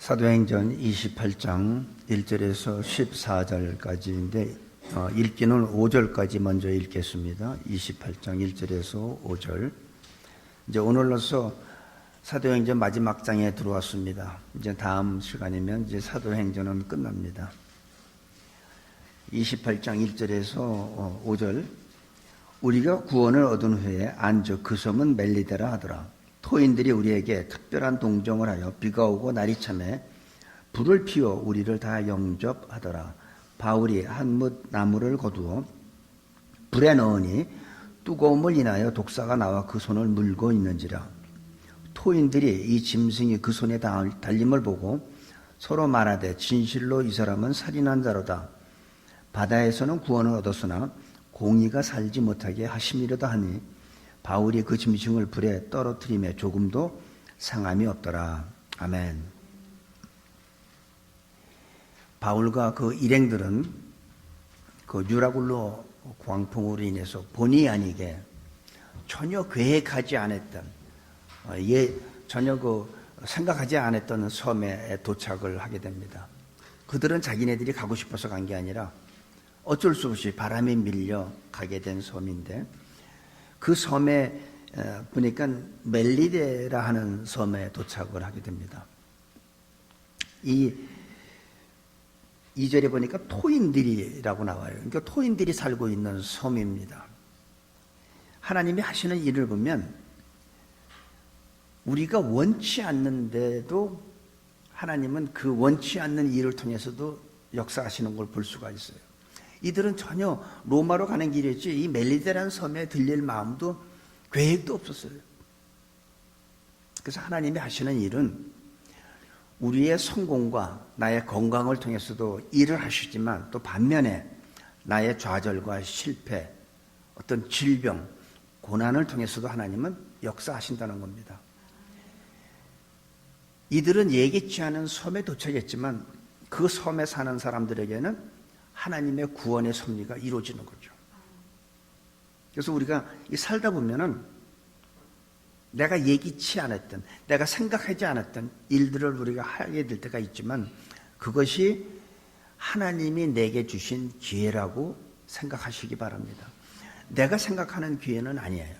사도행전 28장 1절에서 14절까지인데 읽기는 5절까지 먼저 읽겠습니다. 28장 1절에서 5절. 이제 오늘로서 사도행전 마지막 장에 들어왔습니다. 이제 다음 시간이면 이제 사도행전은 끝납니다. 28장 1절에서 5절. 우리가 구원을 얻은 후에 안저 그 섬은 멜리데라 하더라. 토인들이 우리에게 특별한 동정을 하여 비가 오고 날이 참에 불을 피워 우리를 다 영접하더라. 바울이 한뭇 나무를 거두어 불에 넣으니 뜨거움을 인하여 독사가 나와 그 손을 물고 있는지라. 토인들이 이 짐승이 그 손에 달림을 보고 서로 말하되 진실로 이 사람은 살인한 자로다. 바다에서는 구원을 얻었으나 공의가 살지 못하게 하심이로다 하니 바울이 그 짐승을 불에 떨어뜨림에 조금도 상함이 없더라. 아멘. 바울과 그 일행들은 그 유라굴로 광풍으로 인해서 본의 아니게 전혀 계획하지 않았던, 전혀 생각하지 않았던 섬에 도착을 하게 됩니다. 그들은 자기네들이 가고 싶어서 간 게 아니라 어쩔 수 없이 바람에 밀려 가게 된 섬인데, 그 섬에 보니까 멜리데라 하는 섬에 도착을 하게 됩니다. 이 2절에 보니까 토인들이라고 나와요. 그러니까 토인들이 살고 있는 섬입니다. 하나님이 하시는 일을 보면 우리가 원치 않는데도 하나님은 그 원치 않는 일을 통해서도 역사하시는 걸 볼 수가 있어요. 이들은 전혀 로마로 가는 길이었지 이 멜리데라는 섬에 들릴 마음도 계획도 없었어요. 그래서 하나님이 하시는 일은 우리의 성공과 나의 건강을 통해서도 일을 하시지만 또 반면에 나의 좌절과 실패, 어떤 질병, 고난을 통해서도 하나님은 역사하신다는 겁니다. 이들은 예기치 않은 섬에 도착했지만 그 섬에 사는 사람들에게는 하나님의 구원의 섭리가 이루어지는 거죠. 그래서 우리가 살다 보면은 내가 예기치 않았던, 내가 생각하지 않았던 일들을 우리가 하게 될 때가 있지만 그것이 하나님이 내게 주신 기회라고 생각하시기 바랍니다. 내가 생각하는 기회는 아니에요.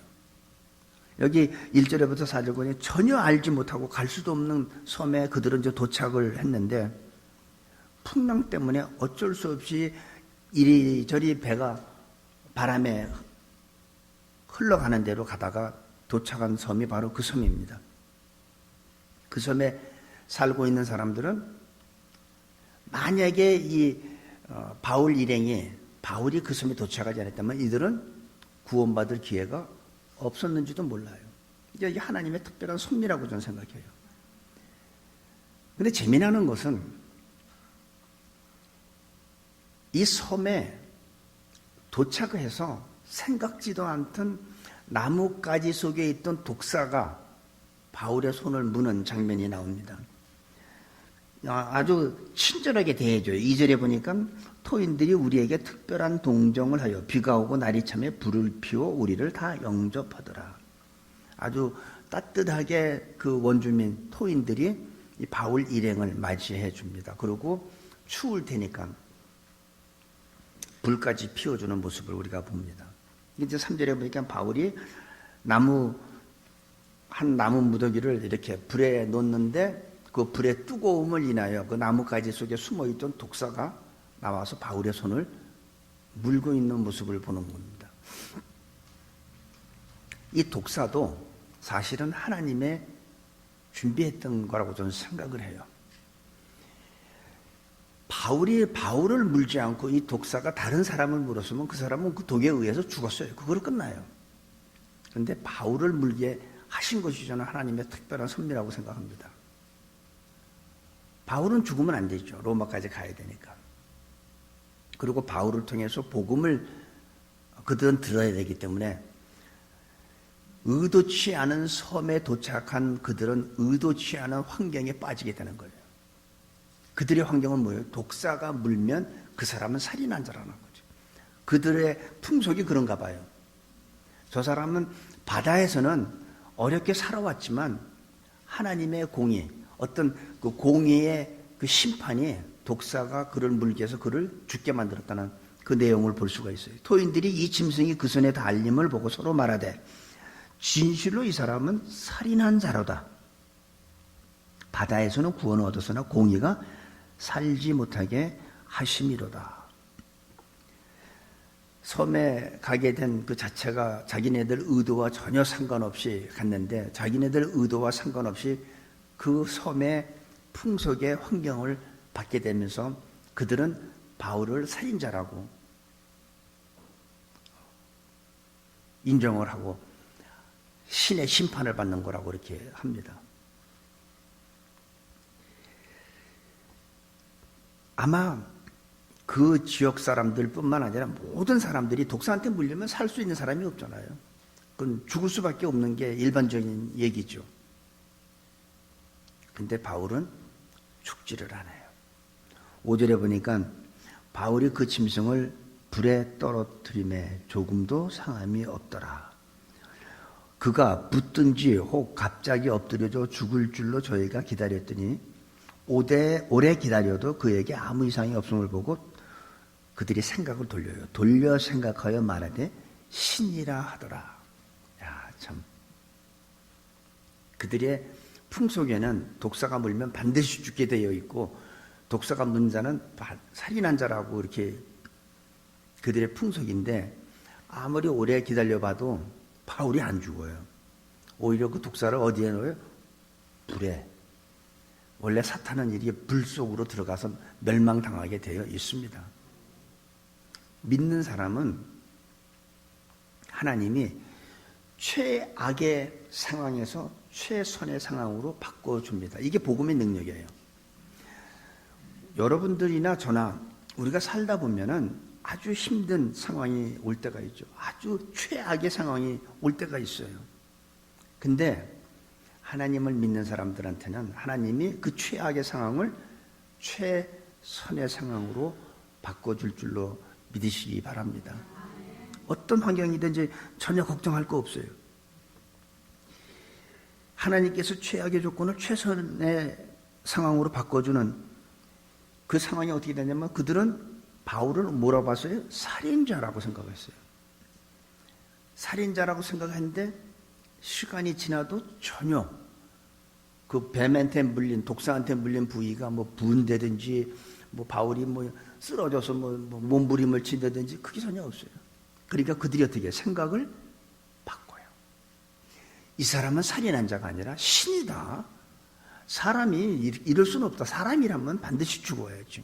여기 1절부터 4절 보니 전혀 알지 못하고 갈 수도 없는 섬에 그들은 이제 도착을 했는데 풍랑 때문에 어쩔 수 없이 이리저리 배가 바람에 흘러가는 대로 가다가 도착한 섬이 바로 그 섬입니다. 그 섬에 살고 있는 사람들은 만약에 이 바울 일행이 바울이 그 섬에 도착하지 않았다면 이들은 구원받을 기회가 없었는지도 몰라요. 이게 하나님의 특별한 섭리라고 저는 생각해요. 근데 재미나는 것은 이 섬에 도착을 해서 생각지도 않던 나뭇가지 속에 있던 독사가 바울의 손을 무는 장면이 나옵니다. 아주 친절하게 대해줘요. 2절에 보니까 토인들이 우리에게 특별한 동정을 하여 비가 오고 날이 참에 불을 피워 우리를 다 영접하더라. 아주 따뜻하게 그 원주민 토인들이 이 바울 일행을 맞이해 줍니다. 그리고 추울 테니까 불까지 피워주는 모습을 우리가 봅니다. 이제 3절에 보니까 바울이 한 나무 무더기를 이렇게 불에 놓는데 그 불의 뜨거움을 인하여 그 나뭇가지 속에 숨어있던 독사가 나와서 바울의 손을 물고 있는 모습을 보는 겁니다. 이 독사도 사실은 하나님의 준비했던 거라고 저는 생각을 해요. 바울을 물지 않고 이 독사가 다른 사람을 물었으면 그 사람은 그 독에 의해서 죽었어요. 그거로 끝나요. 그런데 바울을 물게 하신 것이 저는 하나님의 특별한 섭리라고 생각합니다. 바울은 죽으면 안 되죠. 로마까지 가야 되니까. 그리고 바울을 통해서 복음을 그들은 들어야 되기 때문에 의도치 않은 섬에 도착한 그들은 의도치 않은 환경에 빠지게 되는 거예요. 그들의 환경은 뭐예요? 독사가 물면 그 사람은 살인한 자라는 거죠. 그들의 풍속이 그런가 봐요. 저 사람은 바다에서는 어렵게 살아왔지만 하나님의 공의, 어떤 그 공의의 그 심판이 독사가 그를 물게 해서 그를 죽게 만들었다는 그 내용을 볼 수가 있어요. 토인들이 이 짐승이 그 손에 달림을 보고 서로 말하되 진실로 이 사람은 살인한 자로다. 바다에서는 구원을 얻었으나 공의가 살지 못하게 하심이로다. 섬에 가게 된 그 자체가 자기네들 의도와 전혀 상관없이 갔는데 자기네들 의도와 상관없이 그 섬의 풍속의 환경을 받게 되면서 그들은 바울을 살인자라고 인정을 하고 신의 심판을 받는 거라고 이렇게 합니다. 아마 그 지역 사람들뿐만 아니라 모든 사람들이 독사한테 물리면 살 수 있는 사람이 없잖아요. 그건 죽을 수밖에 없는 게 일반적인 얘기죠. 근데 바울은 죽지를 않아요. 5절에 보니까 바울이 그 짐승을 불에 떨어뜨림에 조금도 상함이 없더라. 그가 붙든지 혹 갑자기 엎드려져 죽을 줄로 저희가 기다렸더니 오래 기다려도 그에게 아무 이상이 없음을 보고 그들이 생각을 돌려요. 돌려 생각하여 말하되 신이라 하더라. 야, 참. 그들의 풍속에는 독사가 물면 반드시 죽게 되어 있고 독사가 문 자는 살인한 자라고 이렇게 그들의 풍속인데 아무리 오래 기다려봐도 바울이 안 죽어요. 오히려 그 독사를 어디에 넣어요? 불에. 원래 사탄은 이렇게 불 속으로 들어가서 멸망당하게 되어 있습니다. 믿는 사람은 하나님이 최악의 상황에서 최선의 상황으로 바꿔줍니다. 이게 복음의 능력이에요. 여러분들이나 저나 우리가 살다 보면은 아주 힘든 상황이 올 때가 있죠. 아주 최악의 상황이 올 때가 있어요. 근데 하나님을 믿는 사람들한테는 하나님이 그 최악의 상황을 최선의 상황으로 바꿔줄 줄로 믿으시기 바랍니다. 어떤 환경이든지 전혀 걱정할 거 없어요. 하나님께서 최악의 조건을 최선의 상황으로 바꿔주는 그 상황이 어떻게 되냐면 그들은 바울을 뭐라고 봤어요? 살인자라고 생각했어요. 살인자라고 생각했는데 시간이 지나도 전혀 그 뱀한테 물린 독사한테 물린 부위가 뭐 부은다든지 뭐 바울이 뭐 쓰러져서 뭐 몸부림을 친다든지 그게 전혀 없어요. 그러니까 그들이 어떻게 생각을 바꿔요. 이 사람은 살인한 자가 아니라 신이다. 사람이 이럴 수는 없다. 사람이라면 반드시 죽어야지.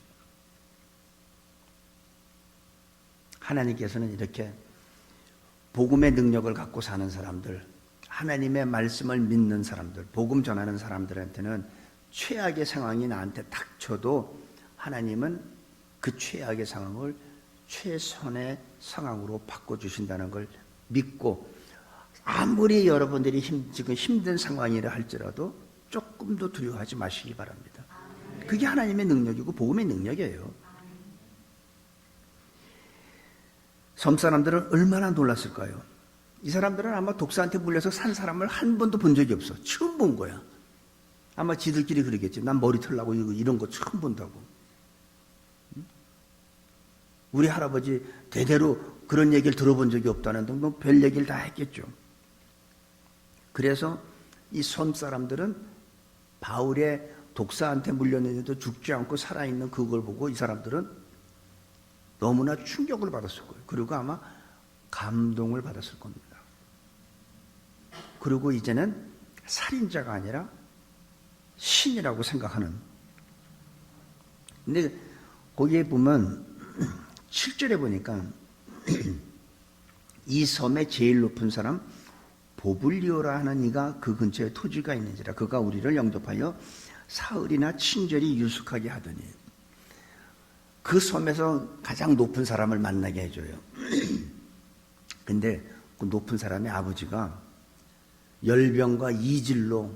하나님께서는 이렇게 복음의 능력을 갖고 사는 사람들, 하나님의 말씀을 믿는 사람들, 복음 전하는 사람들한테는 최악의 상황이 나한테 닥쳐도 하나님은 그 최악의 상황을 최선의 상황으로 바꿔주신다는 걸 믿고 아무리 여러분들이 지금 힘든 상황이라 할지라도 조금도 두려워하지 마시기 바랍니다. 그게 하나님의 능력이고 복음의 능력이에요. 섬 사람들은 얼마나 놀랐을까요? 이 사람들은 아마 독사한테 물려서 산 사람을 한 번도 본 적이 없어. 처음 본 거야. 아마 지들끼리 그러겠지. 난 머리 털라고 이런 거 처음 본다고. 우리 할아버지 대대로 그런 얘기를 들어본 적이 없다는데 뭐 별 얘기를 다 했겠죠. 그래서 이 섬 사람들은 바울의 독사한테 물렸는데도 죽지 않고 살아있는 그걸 보고 이 사람들은 너무나 충격을 받았을 거예요. 그리고 아마 감동을 받았을 겁니다. 그리고 이제는 살인자가 아니라 신이라고 생각하는. 근데 거기에 보면 7절에 보니까 이 섬의 제일 높은 사람 보블리오라 하는 이가 그 근처에 토지가 있는지라 그가 우리를 영접하여 사흘이나 친절히 유숙하게 하더니 그 섬에서 가장 높은 사람을 만나게 해줘요. 근데 그 높은 사람의 아버지가 열병과 이질로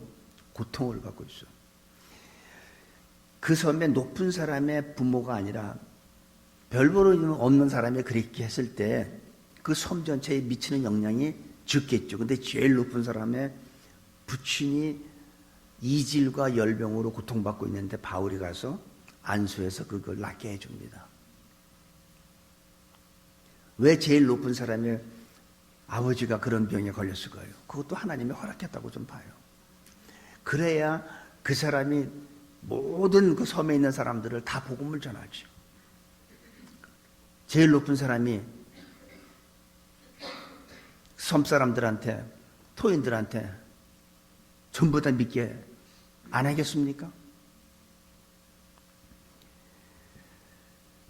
고통을 받고 있어. 그 섬의 높은 사람의 부모가 아니라 별보로 없는 사람이 그렇게 했을 때 그 섬 전체에 미치는 영향이 적겠죠. 근데 제일 높은 사람의 부친이 이질과 열병으로 고통받고 있는데 바울이 가서 안수해서 그걸 낫게 해줍니다. 왜 제일 높은 사람의 아버지가 그런 병에 걸렸을까요? 그것도 하나님이 허락했다고 좀 봐요. 그래야 그 사람이 모든 그 섬에 있는 사람들을 다 복음을 전하죠. 제일 높은 사람이 섬 사람들한테, 토인들한테 전부 다 믿게 안 하겠습니까?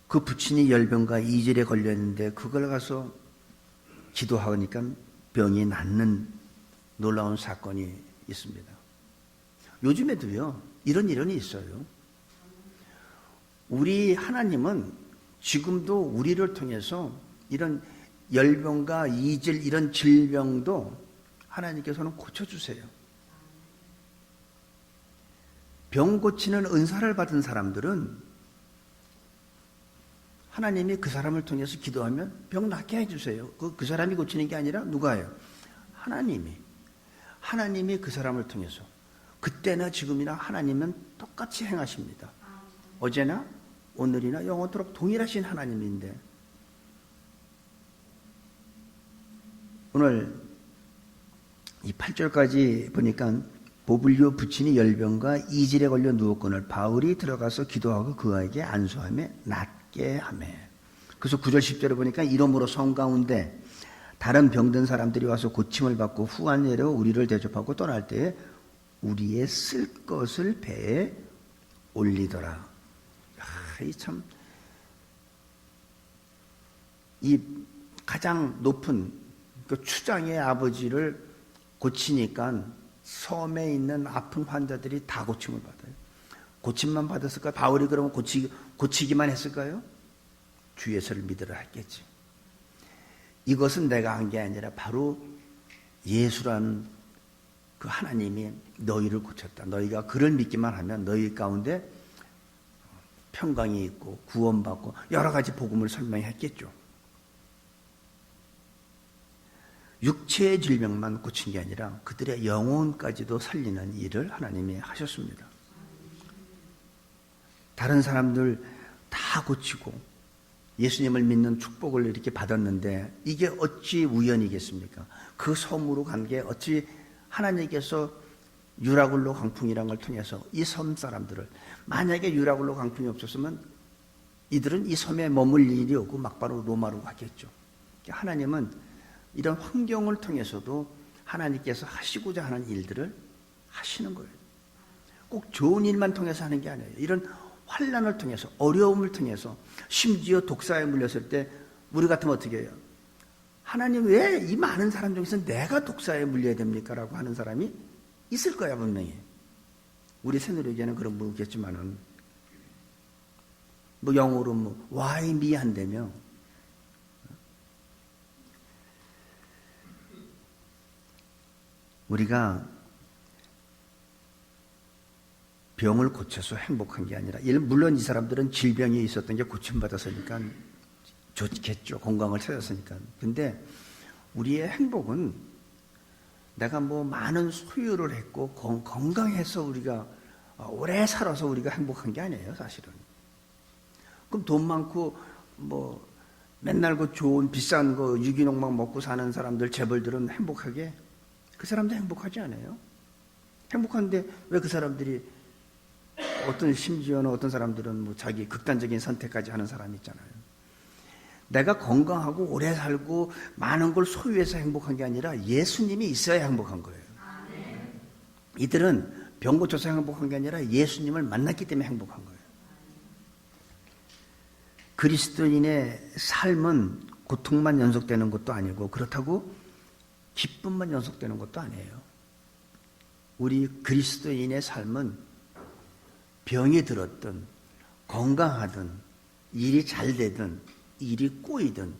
그 부친이 열병과 이질에 걸렸는데 그걸 가서 기도하니까 병이 낫는 놀라운 사건이 있습니다. 요즘에도요, 이런 일은 있어요. 우리 하나님은 지금도 우리를 통해서 이런 열병과 이질, 이런 질병도 하나님께서는 고쳐주세요. 병 고치는 은사를 받은 사람들은 하나님이 그 사람을 통해서 기도하면 병 낫게 해주세요. 그 사람이 고치는 게 아니라 누가 해요? 하나님이 그 사람을 통해서. 그때나 지금이나 하나님은 똑같이 행하십니다. 어제나 오늘이나 영원토록 동일하신 하나님인데, 오늘 이 8절까지 보니까 보블리오 부친이 열병과 이질에 걸려 누웠거늘 바울이 들어가서 기도하고 그에게 안수하며 낫게 하며. 그래서 9절 10절에 보니까 이러므로 성 가운데 다른 병든 사람들이 와서 고침을 받고 후한 예로 우리를 대접하고 떠날 때에 우리의 쓸 것을 배에 올리더라. 이 가장 높은 그 추장의 아버지를 고치니까 섬에 있는 아픈 환자들이 다 고침을 받아요. 고침만 받았을까요? 바울이 그러면 고치기만 했을까요? 주 예수를 믿으라 했겠지. 이것은 내가 한 게 아니라 바로 예수라는 그 하나님이 너희를 고쳤다. 너희가 그를 믿기만 하면 너희 가운데 평강이 있고 구원받고 여러 가지 복음을 설명했겠죠. 육체의 질병만 고친 게 아니라 그들의 영혼까지도 살리는 일을 하나님이 하셨습니다. 다른 사람들 다 고치고 예수님을 믿는 축복을 이렇게 받았는데 이게 어찌 우연이겠습니까? 그 섬으로 간 게 어찌 하나님께서 유라굴로 강풍이라는 걸 통해서 이 섬 사람들을, 만약에 유라굴로 강풍이 없었으면 이들은 이 섬에 머물 일이 없고 막바로 로마로 가겠죠. 하나님은 이런 환경을 통해서도 하나님께서 하시고자 하는 일들을 하시는 거예요. 꼭 좋은 일만 통해서 하는 게 아니에요. 이런 환난을 통해서, 어려움을 통해서, 심지어 독사에 물렸을 때 우리 같으면 어떻게 해요? 하나님 왜 이 많은 사람 중에서 내가 독사에 물려야 됩니까? 라고 하는 사람이 있을 거야 분명히. 우리 새누리교회는 그런 분이겠지만은 뭐 영어로 뭐 why me 한다며 우리가 병을 고쳐서 행복한 게 아니라, 물론 이 사람들은 질병이 있었던 게 고침받았으니까 좋겠죠. 건강을 찾았으니까. 근데 우리의 행복은 내가 뭐 많은 소유를 했고 건강해서 우리가 오래 살아서 우리가 행복한 게 아니에요, 사실은. 그럼 돈 많고 뭐 맨날 그 좋은 비싼 거 유기농만 먹고 사는 사람들, 재벌들은 행복하게? 그 사람도 행복하지 않아요? 행복한데 왜 그 사람들이, 심지어는 어떤 사람들은 뭐 자기 극단적인 선택까지 하는 사람이 있잖아요. 내가 건강하고 오래 살고 많은 걸 소유해서 행복한 게 아니라 예수님이 있어야 행복한 거예요. 이들은 병 고쳐서 행복한 게 아니라 예수님을 만났기 때문에 행복한 거예요. 그리스도인의 삶은 고통만 연속되는 것도 아니고 그렇다고 기쁨만 연속되는 것도 아니에요. 우리 그리스도인의 삶은 병이 들었든 건강하든 일이 잘 되든 일이 꼬이든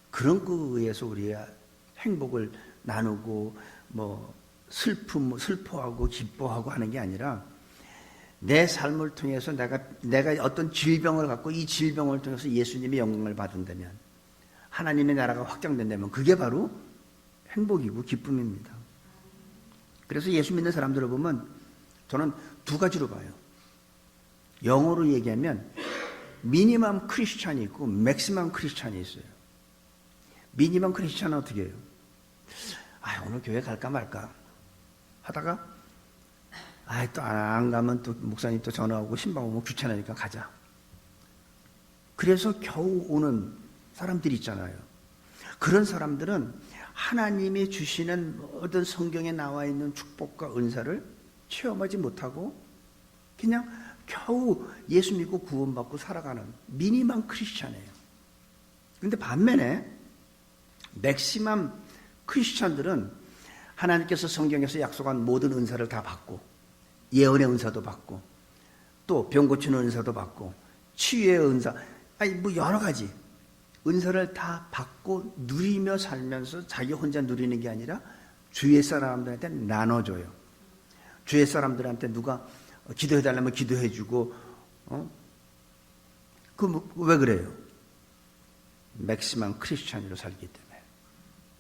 그런 거에 의해서 우리가 행복을 나누고 뭐 슬퍼하고 기뻐하고 하는 게 아니라 내 삶을 통해서 내가 어떤 질병을 갖고 이 질병을 통해서 예수님의 영광을 받은다면, 하나님의 나라가 확장된다면 그게 바로 행복이고 기쁨입니다. 그래서 예수 믿는 사람들을 보면 저는 두 가지로 봐요. 영어로 얘기하면 미니멈 크리스찬이 있고 맥시멈 크리스찬이 있어요. 미니멈 크리스찬은 어떻게 해요? 오늘 교회 갈까 말까 하다가 또 안 가면 또 목사님 또 전화 오고 신방 오면 귀찮으니까 가자. 그래서 겨우 오는 사람들이 있잖아요. 그런 사람들은 하나님이 주시는 모든 성경에 나와 있는 축복과 은사를 체험하지 못하고 그냥 겨우 예수 믿고 구원받고 살아가는 미니멈 크리스찬이에요. 그런데 반면에 맥시멈 크리스찬들은 하나님께서 성경에서 약속한 모든 은사를 다 받고 예언의 은사도 받고 또 병 고치는 은사도 받고 치유의 은사 여러 가지 은사를 다 받고 누리며 살면서 자기 혼자 누리는 게 아니라 주위의 사람들한테 나눠줘요. 주위의 사람들한테 누가 기도해달라면 기도해주고 왜 그래요? 맥시멈 크리스찬으로 살기 때문에.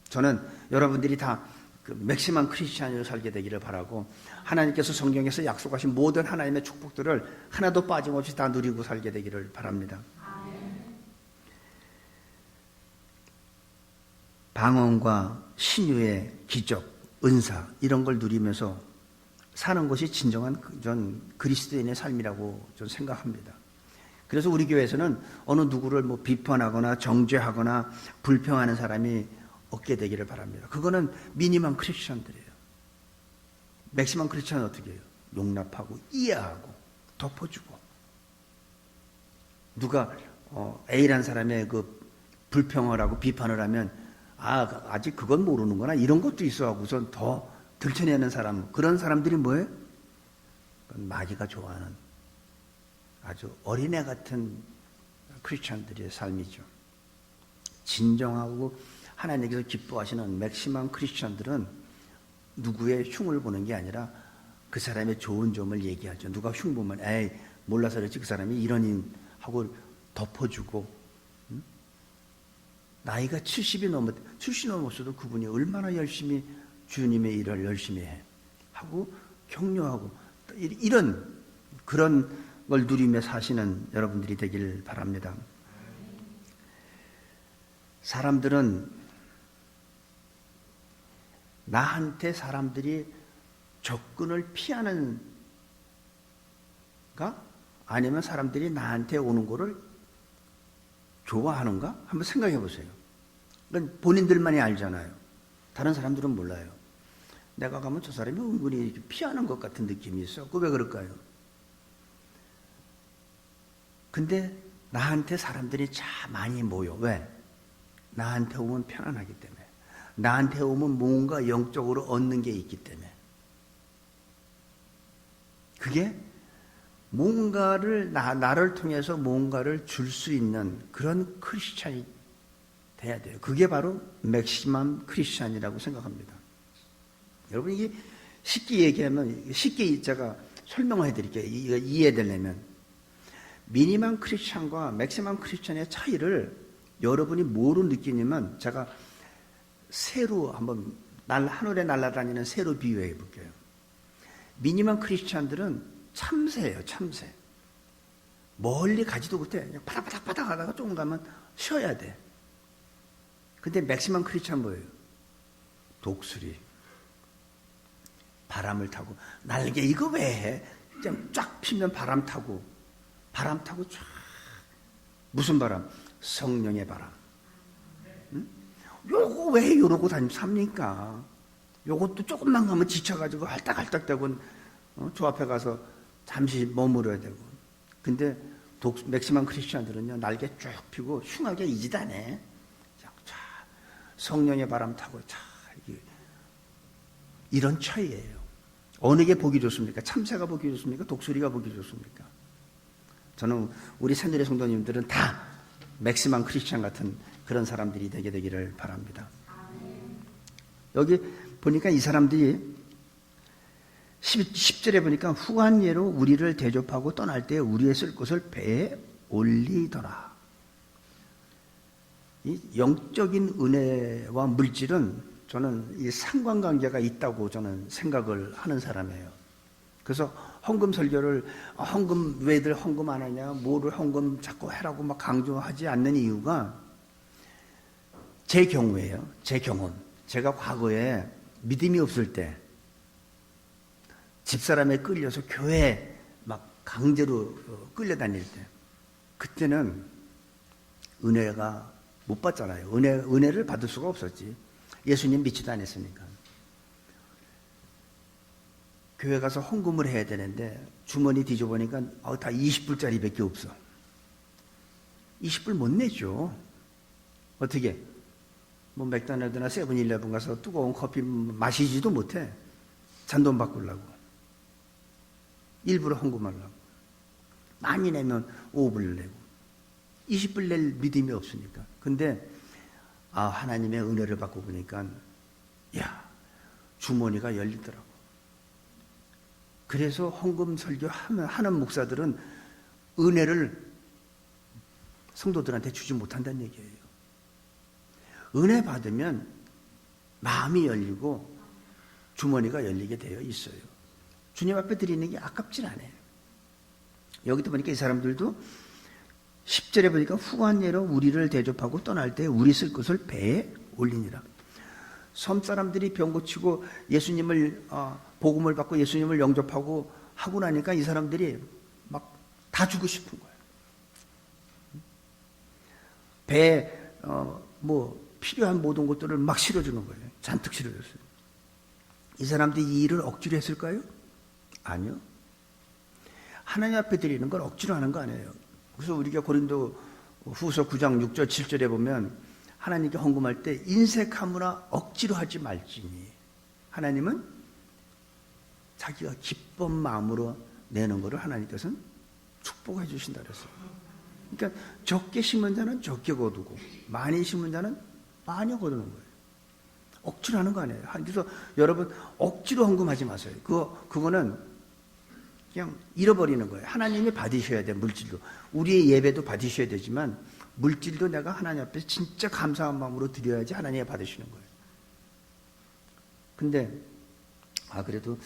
저는 여러분들이 다 맥시멈 크리스찬으로 살게 되기를 바라고 하나님께서 성경에서 약속하신 모든 하나님의 축복들을 하나도 빠짐없이 다 누리고 살게 되기를 바랍니다. 방언과 신유의 기적, 은사 이런 걸 누리면서 사는 것이 진정한 전 그리스도인의 삶이라고 저는 생각합니다. 그래서 우리 교회에서는 어느 누구를 비판하거나 정죄하거나 불평하는 사람이 없게 되기를 바랍니다. 그거는 미니멈 크리스천들이에요. 맥시멈 크리스천은 어떻게 해요? 용납하고 이해하고 덮어주고 누가 A라는 사람의 불평을 하고 비판을 하면 아직 그건 모르는구나 이런 것도 있어 하고선 더 들춰내는 사람, 그런 사람들이 뭐예요? 마귀가 좋아하는 아주 어린애 같은 크리스천들의 삶이죠. 진정하고 하나님께서 기뻐하시는 맥시멈 크리스천들은 누구의 흉을 보는 게 아니라 그 사람의 좋은 점을 얘기하죠. 누가 흉 보면 몰라서 그렇지 그 사람이 이런 하고 덮어주고 나이가 70이 넘었어도 그분이 얼마나 열심히 주님의 일을 열심히 해 하고 격려하고 이런 그런 걸 누리며 사시는 여러분들이 되길 바랍니다. 사람들은 나한테 사람들이 접근을 피하는가? 아니면 사람들이 나한테 오는 거를 좋아하는가? 한번 생각해 보세요. 그건 본인들만이 알잖아요. 다른 사람들은 몰라요. 내가 가면 저 사람이 은근히 피하는 것 같은 느낌이 있어. 왜 그럴까요? 근데 나한테 사람들이 참 많이 모여. 왜? 나한테 오면 편안하기 때문에. 나한테 오면 뭔가 영적으로 얻는 게 있기 때문에. 그게 뭔가를 나를 통해서 뭔가를 줄 수 있는 그런 크리스찬이 돼야 돼요. 그게 바로 맥시멈 크리스찬이라고 생각합니다. 여러분 이게 쉽게 얘기하면 쉽게 제가 설명해 드릴게요. 이거 이해되려면 미니멈 크리스찬과 맥시멈 크리스찬의 차이를 여러분이 뭐로 느끼냐면 제가 새로 한번 하늘에 날아다니는 새로 비유해 볼게요. 미니멈 크리스찬들은 참새예요. 참새. 멀리 가지도 못해. 그냥 바닥바닥 하다가 조금 가면 쉬어야 돼. 근데 맥시멈 크리스찬 뭐예요? 독수리. 바람을 타고 날개 이거 왜 해? 그냥 쫙 피면 바람 타고 쫙 무슨 바람? 성령의 바람. 응? 요거 왜 이러고 삽니까? 요것도 조금만 가면 지쳐가지고 할딱할딱대고 저 앞에 가서 잠시 머무러야 되고. 근데 맥시멈 크리스찬들은요 날개 쭉 펴고 흉하게 이지다네. 성령의 바람 타고 이런 차이예요. 어느 게 보기 좋습니까? 참새가 보기 좋습니까? 독수리가 보기 좋습니까? 저는 우리 새누리 성도님들은 다 맥시멈 크리스찬 같은 그런 사람들이 되기를 바랍니다. 여기 보니까 이 사람들이 10절에 보니까 후한 예로 우리를 대접하고 떠날 때 우리의 쓸 것을 배에 올리더라. 이 영적인 은혜와 물질은 저는 이 상관관계가 있다고 저는 생각을 하는 사람이에요. 그래서 헌금 설교를 헌금 왜들 헌금 안 하냐, 뭐를 헌금 자꾸 해라고 막 강조하지 않는 이유가 제 경우예요. 제 경험. 제가 과거에 믿음이 없을 때 집사람에 끌려서 교회 막 강제로 끌려다닐 때 그때는 은혜가 못 받잖아요. 은혜를 받을 수가 없었지. 예수님 믿지도 않았으니까. 교회 가서 헌금을 해야 되는데 주머니 뒤져보니까 다 20불짜리 밖에 없어. 20불 못 내죠. 어떻게? 뭐 맥도날드나 세븐일레븐 가서 뜨거운 커피 마시지도 못해. 잔돈 바꾸려고. 일부러 헌금하려고. 많이 내면 5불 내고. 20불 낼 믿음이 없으니까. 근데 하나님의 은혜를 받고 보니까 주머니가 열리더라고. 그래서 헌금 설교하는 목사들은 은혜를 성도들한테 주지 못한다는 얘기예요. 은혜 받으면 마음이 열리고 주머니가 열리게 되어 있어요. 주님 앞에 드리는 게 아깝진 않아요. 여기도 보니까 이 사람들도 10절에 보니까 후한 예로 우리를 대접하고 떠날 때 우리 쓸 것을 배에 올리니라. 섬 사람들이 병 고치고 예수님을 복음을 받고 예수님을 영접하고 하고 나니까 이 사람들이 막 다 주고 싶은 거예요. 배에 필요한 모든 것들을 막 실어주는 거예요. 잔뜩 실어줬어요. 이 사람들이 이 일을 억지로 했을까요? 아니요. 하나님 앞에 드리는 걸 억지로 하는 거 아니에요. 그래서 우리가 고린도 후서 9장 6절 7절에 보면 하나님께 헌금할 때 인색하므나 억지로 하지 말지니 하나님은 자기가 기쁜 마음으로 내는 것을 하나님께서는 축복해 주신다 그랬어요. 그러니까 적게 심은 자는 적게 거두고 많이 심은 자는 많이 거두는 거예요. 억지로 하는 거 아니에요. 그래서 여러분 억지로 헌금하지 마세요. 그거는 그냥 잃어버리는 거예요. 하나님이 받으셔야 돼. 물질도 우리의 예배도 받으셔야 되지만 물질도 내가 하나님 앞에 진짜 감사한 마음으로 드려야지 하나님이 받으시는 거예요. 근데 그래도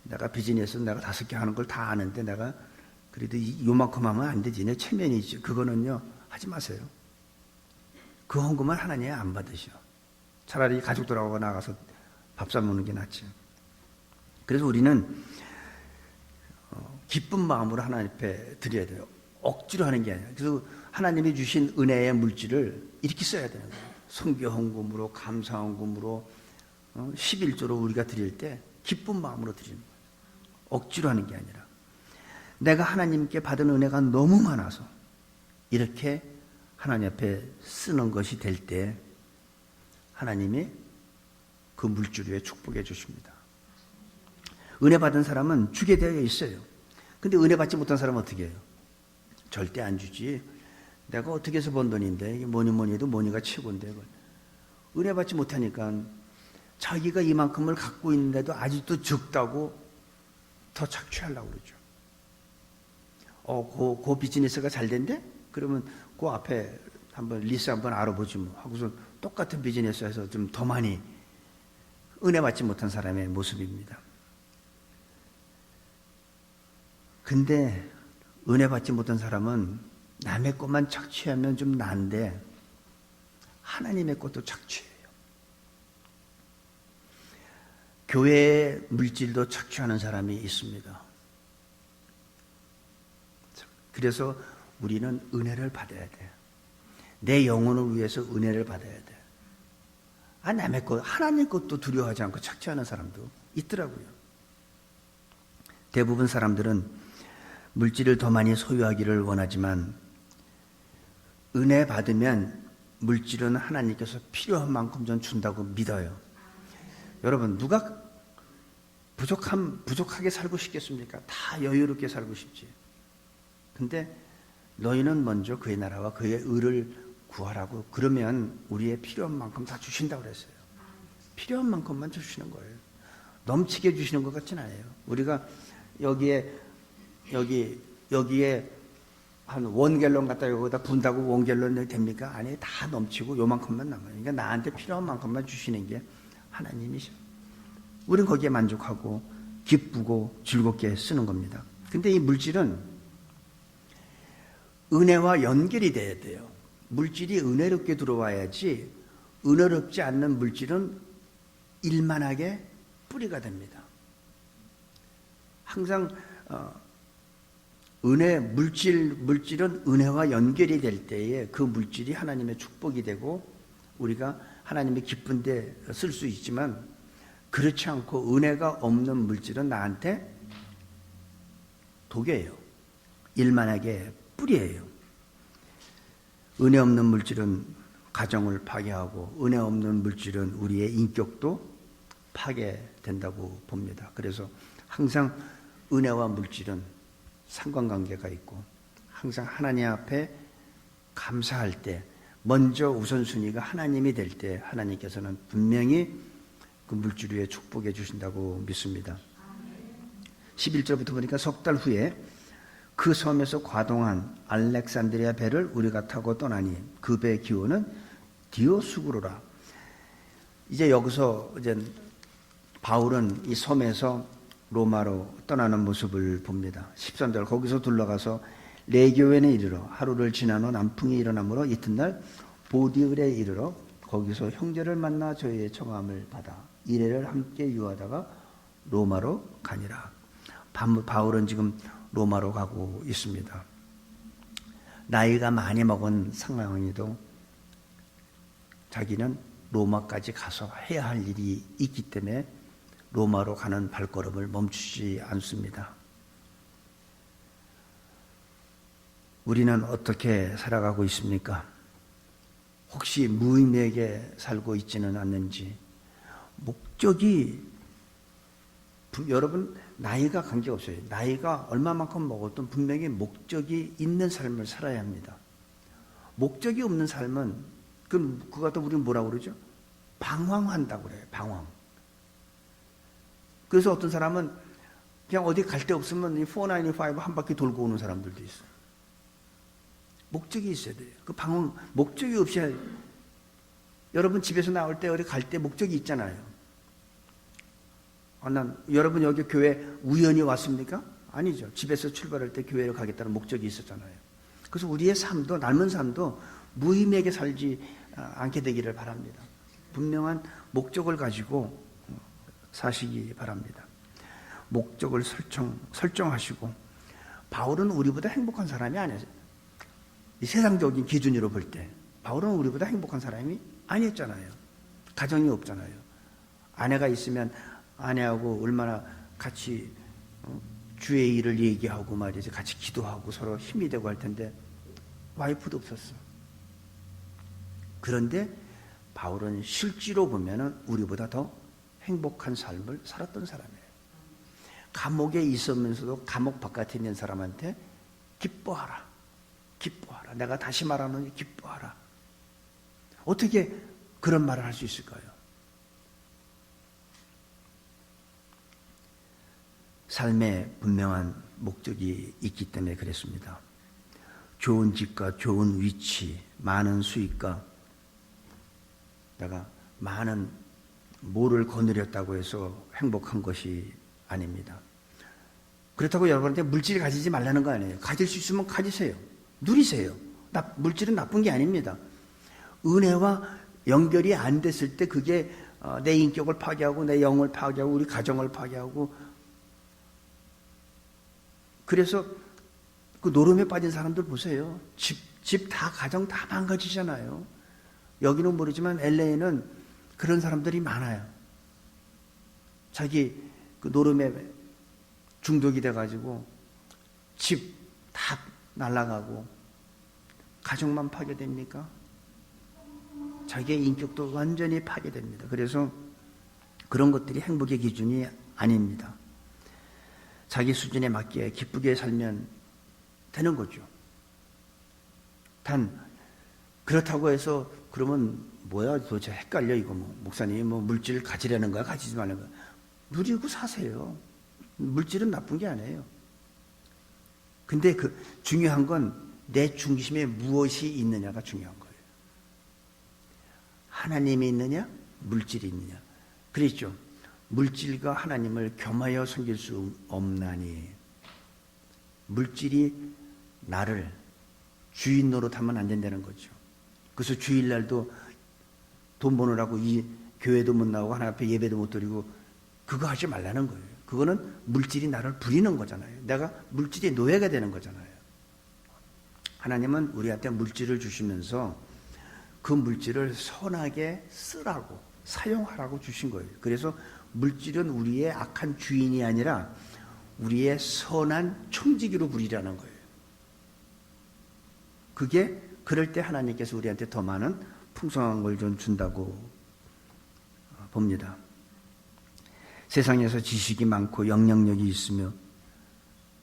내가 비즈니스 내가 5개 하는 걸 다 아는데 내가 그래도 요만큼 하면 안 되지. 내 체면이지. 그거는요 하지 마세요. 그 헌금은 하나님이 안 받으셔. 차라리 가족들하고 나가서 밥 사 먹는 게 낫지. 그래서 우리는 기쁜 마음으로 하나님 앞에 드려야 돼요. 억지로 하는 게 아니라. 그래서 하나님이 주신 은혜의 물질을 이렇게 써야 되는 거예요. 선교 헌금으로, 감사 헌금으로, 11조로 우리가 드릴 때 기쁜 마음으로 드리는 거예요. 억지로 하는 게 아니라. 내가 하나님께 받은 은혜가 너무 많아서 이렇게 하나님 앞에 쓰는 것이 될 때 하나님이 그 물질 위에 축복해 주십니다. 은혜 받은 사람은 주게 되어 있어요. 근데 은혜 받지 못한 사람은 어떻게 해요? 절대 안 주지. 내가 어떻게 해서 번 돈인데 이게 뭐니 해도 뭐니가 최고인데 은혜 받지 못하니까 자기가 이만큼을 갖고 있는데도 아직도 적다고 더 착취하려고 그러죠. 그 비즈니스가 잘 된대? 그러면 그 앞에 한번 리스 한번 알아보지 뭐 하고서 똑같은 비즈니스에서 좀 더 많이 은혜 받지 못한 사람의 모습입니다. 근데 은혜 받지 못한 사람은 남의 것만 착취하면 좀 난데 하나님의 것도 착취해요. 교회의 물질도 착취하는 사람이 있습니다. 그래서 우리는 은혜를 받아야 돼. 내 영혼을 위해서 은혜를 받아야 돼. 남의 것, 하나님 것도 두려워하지 않고 착취하는 사람도 있더라고요. 대부분 사람들은 물질을 더 많이 소유하기를 원하지만 은혜 받으면 물질은 하나님께서 필요한 만큼 전 준다고 믿어요. 여러분 누가 부족하게 살고 싶겠습니까? 다 여유롭게 살고 싶지. 근데 너희는 먼저 그의 나라와 그의 의를 구하라고 그러면 우리의 필요한 만큼 다 주신다고 그랬어요. 필요한 만큼만 주시는 거예요. 넘치게 주시는 것 같진 않아요. 우리가 여기에 한 1갤런 갖다 여기다 분다고 1갤런이 됩니까? 아니, 다 넘치고 요만큼만 남아요. 그러니까 나한테 필요한 만큼만 주시는 게 하나님이셔. 우리는 거기에 만족하고 기쁘고 즐겁게 쓰는 겁니다. 근데 이 물질은 은혜와 연결이 돼야 돼요. 물질이 은혜롭게 들어와야지 은혜롭지 않는 물질은 일만하게 뿌리가 됩니다. 항상 물질은 은혜와 연결이 될 때에 그 물질이 하나님의 축복이 되고 우리가 하나님의 기쁜데 쓸 수 있지만 그렇지 않고 은혜가 없는 물질은 나한테 독이에요. 일만하게 뿌리예요. 은혜 없는 물질은 가정을 파괴하고 은혜 없는 물질은 우리의 인격도 파괴된다고 봅니다. 그래서 항상 은혜와 물질은 상관관계가 있고 항상 하나님 앞에 감사할 때 먼저 우선순위가 하나님이 될 때 하나님께서는 분명히 그 물질 위에 축복해 주신다고 믿습니다. 11절부터 보니까 석 달 후에 그 섬에서 과동한 알렉산드리아 배를 우리가 타고 떠나니 그 배의 기호는 디오수구로라. 이제 여기서 이제 바울은 이 섬에서 로마로 떠나는 모습을 봅니다. 13절 거기서 둘러가서 레교엔에 이르러 하루를 지난 후 남풍이 일어나므로 이튿날 보디을에 이르러 거기서 형제를 만나 저희의 청함을 받아 이래를 함께 유하다가 로마로 가니라. 바울은 지금 로마로 가고 있습니다. 나이가 많이 먹은 상황에도 자기는 로마까지 가서 해야 할 일이 있기 때문에 로마로 가는 발걸음을 멈추지 않습니다. 우리는 어떻게 살아가고 있습니까? 혹시 무의미하게 살고 있지는 않는지. 목적이, 여러분 나이가 관계없어요. 나이가 얼마만큼 먹어도 분명히 목적이 있는 삶을 살아야 합니다. 목적이 없는 삶은 그거 갖다 우리는 뭐라고 그러죠? 방황한다고 그래요. 방황. 그래서 어떤 사람은 그냥 어디 갈 데 없으면 495 한 바퀴 돌고 오는 사람들도 있어요. 목적이 있어야 돼요. 그 방황, 목적이 없이, 여러분 집에서 나올 때 어디 갈 때 목적이 있잖아요. 여러분 여기 교회 우연히 왔습니까? 아니죠. 집에서 출발할 때 교회로 가겠다는 목적이 있었잖아요. 그래서 우리의 삶도, 남은 삶도 무의미하게 살지 않게 되기를 바랍니다. 분명한 목적을 가지고 사시기 바랍니다. 목적을 설정하시고, 바울은 우리보다 행복한 사람이 아니었어요. 이 세상적인 기준으로 볼 때 바울은 우리보다 행복한 사람이 아니었잖아요. 가정이 없잖아요. 아내가 있으면 아내하고 얼마나 같이 주의 일을 얘기하고 말이지, 같이 기도하고 서로 힘이 되고 할 텐데 와이프도 없었어. 그런데 바울은 실제로 보면은 우리보다 더 행복한 삶을 살았던 사람이에요. 감옥에 있으면서도 감옥 바깥에 있는 사람한테 기뻐하라. 기뻐하라. 내가 다시 말하노니 기뻐하라. 어떻게 그런 말을 할 수 있을까요? 삶에 분명한 목적이 있기 때문에 그랬습니다. 좋은 집과 좋은 위치, 많은 수익과 내가 많은 뭐를 거느렸다고 해서 행복한 것이 아닙니다. 그렇다고 여러분한테 물질을 가지지 말라는 거 아니에요. 가질 수 있으면 가지세요. 누리세요. 물질은 나쁜 게 아닙니다. 은혜와 연결이 안 됐을 때 그게 내 인격을 파괴하고 내 영을 파괴하고 우리 가정을 파괴하고, 그래서 그 노름에 빠진 사람들 보세요. 집 다 가정 다 망가지잖아요. 여기는 모르지만 LA는 그런 사람들이 많아요. 자기 그 노름에 중독이 돼가지고 집 다 날아가고 가정만 파괴됩니까? 자기의 인격도 완전히 파괴됩니다. 그래서 그런 것들이 행복의 기준이 아닙니다. 자기 수준에 맞게 기쁘게 살면 되는 거죠. 단 그렇다고 해서 그러면 뭐야 도대체 헷갈려 이거 목사님이 물질 가지려는 거야 가지지 말라는 거야. 누리고 사세요. 물질은 나쁜 게 아니에요. 근데 그 중요한 건 내 중심에 무엇이 있느냐가 중요한 거예요. 하나님이 있느냐 물질이 있느냐. 그랬죠. 물질과 하나님을 겸하여 섬길 수 없나니. 물질이 나를 주인 노릇하면 안 된다는 거죠. 그래서 주일날도 돈 버느라고 이 교회도 못 나오고 하나님 앞에 예배도 못 드리고 그거 하지 말라는 거예요. 그거는 물질이 나를 부리는 거잖아요. 내가 물질의 노예가 되는 거잖아요. 하나님은 우리한테 물질을 주시면서 그 물질을 선하게 쓰라고, 사용하라고 주신 거예요. 그래서 물질은 우리의 악한 주인이 아니라 우리의 선한 청지기로 부리라는 거예요. 그게 그럴 때 하나님께서 우리한테 더 많은 풍성한 걸 좀 준다고 봅니다. 세상에서 지식이 많고 영향력이 있으며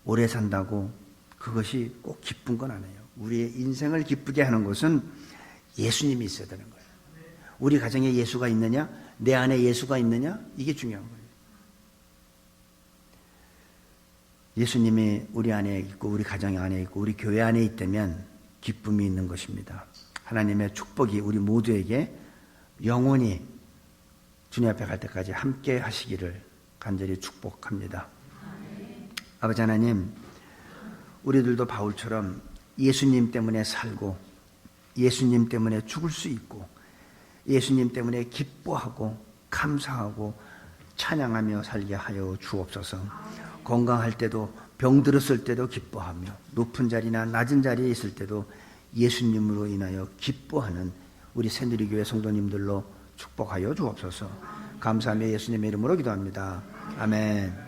오래 산다고 그것이 꼭 기쁜 건 아니에요. 우리의 인생을 기쁘게 하는 것은 예수님이 있어야 되는 거예요. 우리 가정에 예수가 있느냐, 내 안에 예수가 있느냐, 이게 중요한 거예요. 예수님이 우리 안에 있고 우리 가정 안에 있고 우리 교회 안에 있다면 기쁨이 있는 것입니다. 하나님의 축복이 우리 모두에게 영원히 주님 앞에 갈 때까지 함께 하시기를 간절히 축복합니다. 아버지 하나님, 우리들도 바울처럼 예수님 때문에 살고 예수님 때문에 죽을 수 있고 예수님 때문에 기뻐하고 감사하고 찬양하며 살게 하여 주옵소서. 건강할 때도 병들었을 때도 기뻐하며 높은 자리나 낮은 자리에 있을 때도 예수님으로 인하여 기뻐하는 우리 새누리교회 성도님들로 축복하여 주옵소서. 감사하며 예수님의 이름으로 기도합니다. 아멘.